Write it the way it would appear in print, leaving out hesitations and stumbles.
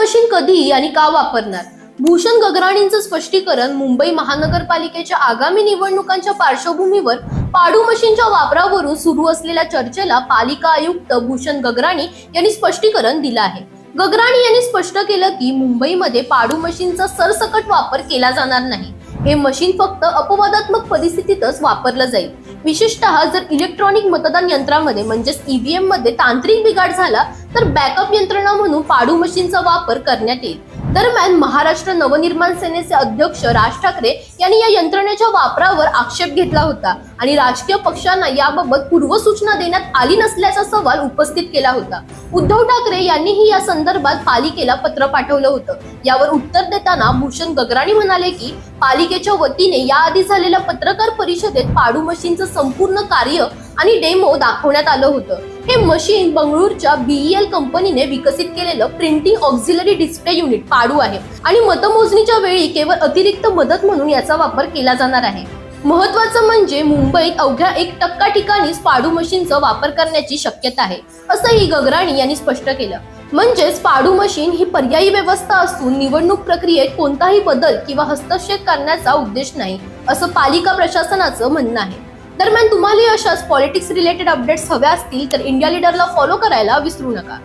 Machine कधी आणि का वापरणार? भूषण गगराणींचं स्पष्टीकरण. मुंबई महानगरपालिकेच्या आगामी निवडणुकांच्या पार्श्वभूमीवर पाडू मशीनच्या वापरावरून सुरू असलेल्या चर्चेला पालिका आयुक्त भूषण गगराणी यांनी स्पष्टीकरण दिलं आहे. गगराणी यांनी स्पष्ट केलं की मुंबईमध्ये पाडू मशीनचा सरसकट वापर केला जाणार नाही. हे मशीन फक्त अपवादात्मक परिस्थितीतच वापरलं जाईल. विशेषतः जर इलेक्ट्रॉनिक मतदान यंत्रामध्ये म्हणजेच ईव्हीएम मध्ये तांत्रिक बिघाड झाला तर बॅकअप यंत्रणा म्हणून पाडू मशीनचा वापर करण्यात येईल. दरम्यान महाराष्ट्र नवनिर्माण सेनेचे अध्यक्ष राज ठाकरे यांनी या यंत्रणेच्या वापरावर आक्षेप घेतला होता आणि राजकीय पक्षांना याबाबत पूर्वसूचना देण्यात आली नसल्याचा सवाल उपस्थित केला होता. उद्धव ठाकरे यांनीही या संदर्भात पालिकेला पत्र पाठवलं होतं. यावर उत्तर देताना भूषण गगराणी म्हणाले की पालिकेच्या वतीने याआधी झालेल्या पत्रकार परिषदेत पाडू मशीनचं संपूर्ण कार्य आणि डेमो दाखवण्यात आलं होतं. हे मशीन बंगळूरच्या BEL कंपनीने विकसित केलेलं प्रिंटिंग ऑक्झिलरी डिस्प्ले युनिट पाडू आहे आणि मतमोजणीच्या वेळी केवळ अतिरिक्त मदत म्हणून याचा वापर केला जाणार आहे. महत्त्वाचं म्हणजे मुंबईत अवघ्या 1% ठिकाणीच पाडू मशीनचा वापर करण्याची शक्यता आहे, असंही गगराणी यांनी स्पष्ट केलं. म्हणजेच पाडू मशीन ही पर्यायी व्यवस्था असून निवडणूक प्रक्रियेत कोणताही बदल किंवा हस्तक्षेप करण्याचा उद्देश नाही, असं पालिका प्रशासनाचं म्हणणं आहे. दरम्यान तुम्हाला अशाच पॉलिटिक्स रिलेटेड अपडेट्स हव्या असतील तर इंडिया लीडरला फॉलो करायला विसरू नका.